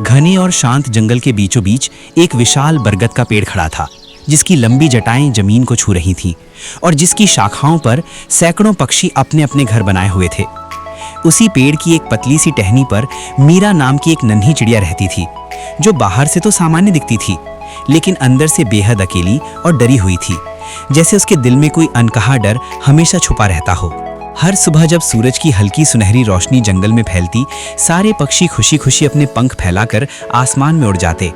घने और शांत जंगल के बीचों बीच एक विशाल बरगद का पेड़ खड़ा था, जिसकी लंबी जटाएं जमीन को छू रही थीं और जिसकी शाखाओं पर सैकड़ों पक्षी अपने अपने घर बनाए हुए थे। उसी पेड़ की एक पतली सी टहनी पर मीरा नाम की एक नन्ही चिड़िया रहती थी, जो बाहर से तो सामान्य दिखती थी, लेकिन अंदर से बेहद अकेली और डरी हुई थी, जैसे उसके दिल में कोई अनकहा डर हमेशा छुपा रहता हो। हर सुबह जब सूरज की हल्की सुनहरी रोशनी जंगल में फैलती, सारे पक्षी खुशी खुशी अपने पंख फैलाकर आसमान में उड़ जाते।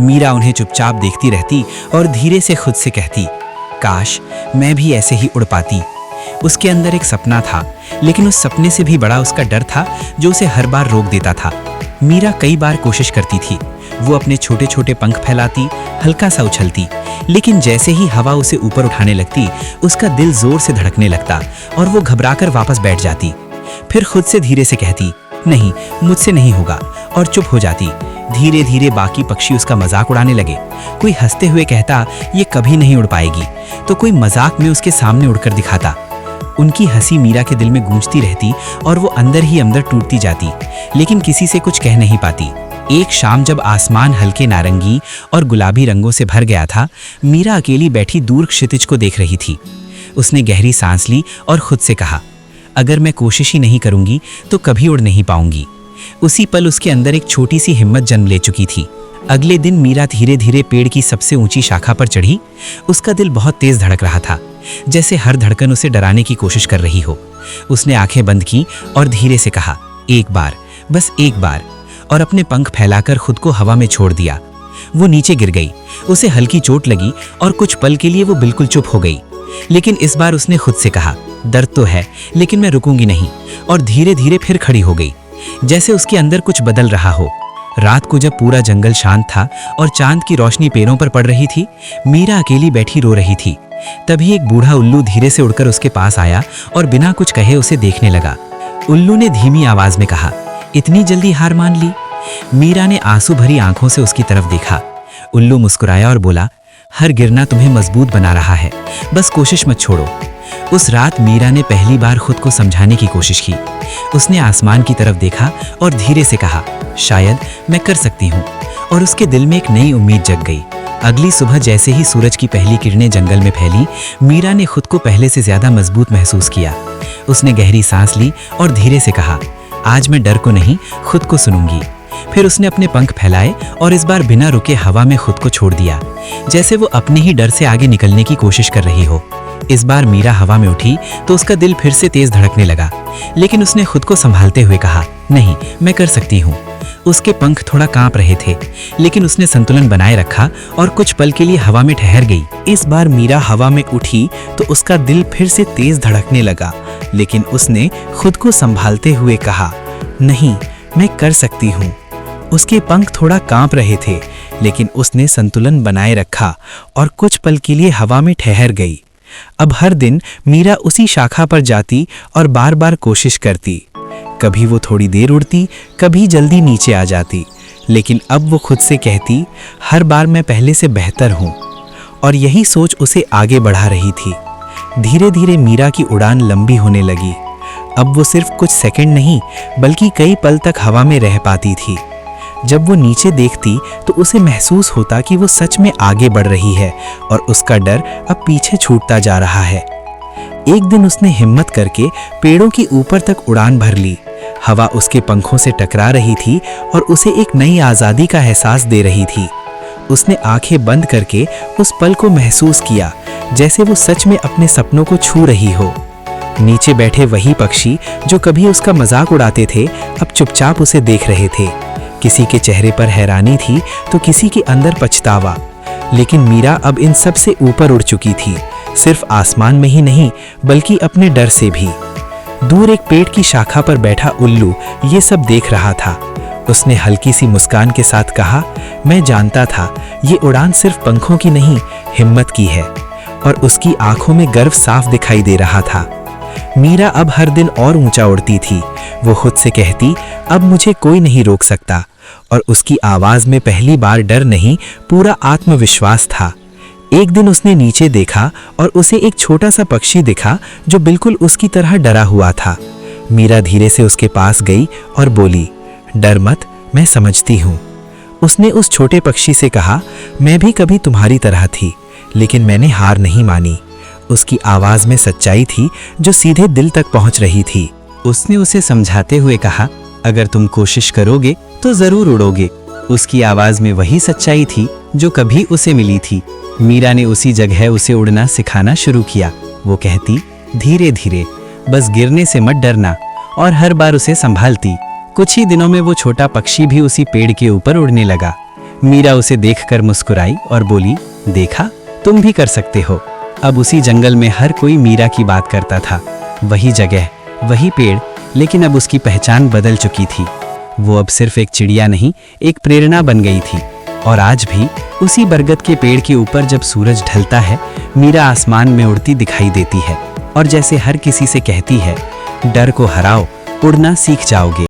मीरा उन्हें चुपचाप देखती रहती और धीरे से खुद से कहती, काश मैं भी ऐसे ही उड़ पाती। उसके अंदर एक सपना था, लेकिन उस सपने से भी बड़ा उसका डर था, जो उसे हर बार रोक देता था। मीरा कई बार कोशिश करती थी, वो अपने छोटे छोटे पंख फैलाती, हल्का सा उछलती, लेकिन जैसे ही हवा उसे ऊपर उठाने लगती, उसका दिल जोर से धड़कने लगता और वो घबराकर वापस बैठ जाती। फिर खुद से धीरे से कहती, नहीं, मुझसे नहीं होगा, और चुप हो जाती। धीरे धीरे बाकी पक्षी उसका मजाक उड़ाने लगे। कोई हंसते हुए कहता, ये कभी नहीं उड़ पाएगी, तो कोई मजाक में उसके सामने उड़कर दिखाता। उनकी हंसी मीरा के दिल में गूंजती रहती और वो अंदर ही अंदर टूटती जाती, लेकिन किसी से कुछ कह नहीं पाती। एक शाम जब आसमान हल्के नारंगी और गुलाबी रंगों से भर गया था, मीरा अकेली बैठी दूर क्षितिज को देख रही थी। उसने गहरी सांस ली और खुद से कहा, अगर मैं कोशिश ही नहीं करूंगी तो कभी उड़ नहीं पाऊंगी। उसी पल उसके अंदर एक छोटी सी हिम्मत जन्म ले चुकी थी। अगले दिन मीरा धीरे धीरे पेड़ की सबसे ऊंची शाखा पर चढ़ी। उसका दिल बहुत तेज धड़क रहा था, जैसे हर धड़कन उसे डराने की कोशिश कर रही हो। उसने आंखें बंद की और धीरे से कहा, एक बार, बस एक बार, और अपने पंख फैलाकर खुद को हवा में छोड़ दिया। वो नीचे गिर गई। उसे हल्की चोट लगी और कुछ पल के लिए वो बिल्कुल चुप हो गई, लेकिन इस बार उसने खुद से कहा, दर्द तो है, लेकिन मैं रुकूंगी नहीं, और धीरे धीरे फिर खड़ी हो गई, जैसे उसके अंदर कुछ बदल रहा हो। रात को जब पूरा जंगल शांत था और चांद की रोशनी पैरों पर पड़ रही थी, मीरा अकेली बैठी रो रही थी। तभी एक बूढ़ा उल्लू धीरे से उड़कर उसके पास आया और बिना कुछ कहे उसे देखने लगा। उल्लू ने धीमी आवाज में कहा, इतनी जल्दी हार मान ली? मीरा ने आंसू भरी आंखों से उसकी तरफ देखा। उल्लू मुस्कुराया और बोला, हर गिरना तुम्हें मजबूत बना रहा है, बस कोशिश मत छोड़ो। उस रात मीरा ने पहली बार खुद को समझाने की कोशिश की। उसने आसमान की तरफ देखा और धीरे से कहा, शायद मैं कर सकती हूँ, और उसके दिल में एक नई उम्मीद जग गई। अगली सुबह जैसे ही सूरज की पहली किरणें जंगल में फैली, मीरा ने खुद को पहले से ज्यादा मजबूत महसूस किया। उसने गहरी सांस ली और धीरे से कहा, आज मैं डर को नहीं, खुद को सुनूंगी। फिर उसने अपने पंख फैलाए और इस बार बिना रुके हवा में खुद को छोड़ दिया, जैसे वो अपने ही डर से आगे निकलने की कोशिश कर रही हो। इस बार मीरा हवा में उठी तो उसका दिल फिर से तेज धड़कने लगा, लेकिन उसने खुद को संभालते हुए कहा, नहीं, मैं कर सकती हूँ। उसके पंख थोड़ा कांप रहे थे, लेकिन उसने संतुलन बनाए रखा और कुछ पल के लिए हवा में ठहर गई। इस बार मीरा हवा में उठी तो उसका दिल फिर से तेज धड़कने लगा, लेकिन उसने खुद को संभालते हुए कहा, नहीं, मैं कर सकती हूँ। उसके पंख थोड़ा कांप रहे थे, लेकिन उसने संतुलन बनाए रखा और कुछ पल के लिए हवा में ठहर गई। अब हर दिन मीरा उसी शाखा पर जाती और बार बार कोशिश करती। कभी वो थोड़ी देर उड़ती, कभी जल्दी नीचे आ जाती, लेकिन अब वो खुद से कहती, हर बार मैं पहले से बेहतर हूँ, और यही सोच उसे आगे बढ़ा रही थी। धीरे धीरे मीरा की उड़ान लंबी होने लगी। अब वो सिर्फ कुछ सेकंड नहीं, बल्कि कई पल तक हवा में रह पाती थी। जब वो नीचे देखती तो उसे महसूस होता कि वो सच में आगे बढ़ रही है और उसका डर अब पीछे छूटता जा रहा है। एक दिन उसने हिम्मत करके पेड़ों की ऊपर तक उड़ान भर ली। हवा उसके पंखों से टकरा रही थी और उसे एक नई आज़ादी का एहसास दे रही थी। उसने आंखें बंद करके उस पल को महसूस किया, जैसे वो सच में अपने सपनों को छू रही हो। नीचे बैठे वही पक्षी जो कभी उसका मजाक उड़ाते थे, अब चुपचाप उसे देख रहे थे। किसी के चेहरे पर हैरानी थी तो किसी के अंदर पछतावा, लेकिन मीरा अब इन सब से ऊपर उड़ चुकी थी, सिर्फ आसमान में ही नहीं, बल्कि अपने डर से भी। दूर एक पेड़ की शाखा पर बैठा उल्लू ये सब देख रहा था। उसने हल्की सी मुस्कान के साथ कहा, मैं जानता था ये उड़ान सिर्फ पंखों की नहीं, हिम्मत की है, और उसकी आंखों में गर्व साफ दिखाई दे रहा था। मीरा अब हर दिन और ऊंचा उड़ती थी। वो खुद से कहती, अब मुझे कोई नहीं रोक सकता, और उसकी आवाज में पहली बार डर नहीं, पूरा आत्मविश्वास था। एक दिन उसने नीचे देखा और उसे एक छोटा सा पक्षी दिखा जो बिल्कुल उसकी तरह डरा हुआ था। मीरा धीरे से उसके पास गई और बोली, डर मत, मैं समझती हूँ। उसने उस छोटे पक्षी से कहा, मैं भी कभी तुम्हारी तरह थी, लेकिन मैंने हार नहीं मानी। उसकी आवाज में सच्चाई थी जो सीधे दिल तक पहुंच रही थी। उसने उसे समझाते हुए कहा, अगर तुम कोशिश करोगे तो जरूर उड़ोगे। उसकी आवाज में वही सच्चाई थी जो कभी उसे मिली थी। मीरा ने उसी जगह उसे उड़ना सिखाना शुरू किया। वो कहती, धीरे धीरे, बस गिरने से मत डरना, और हर बार उसे संभालती। कुछ ही दिनों में वो छोटा पक्षी भी उसी पेड़ के ऊपर उड़ने लगा। मीरा उसे देखकर मुस्कुराई और बोली, देखा, तुम भी कर सकते हो। अब उसी जंगल में हर कोई मीरा की बात करता था। वही जगह, वही पेड़, लेकिन अब उसकी पहचान बदल चुकी थी। वो अब सिर्फ एक चिड़िया नहीं, एक प्रेरणा बन गई थी। और आज भी उसी बरगद के पेड़ के ऊपर जब सूरज ढलता है, मीरा आसमान में उड़ती दिखाई देती है और जैसे हर किसी से कहती है, डर को हराओ, उड़ना सीख जाओगे।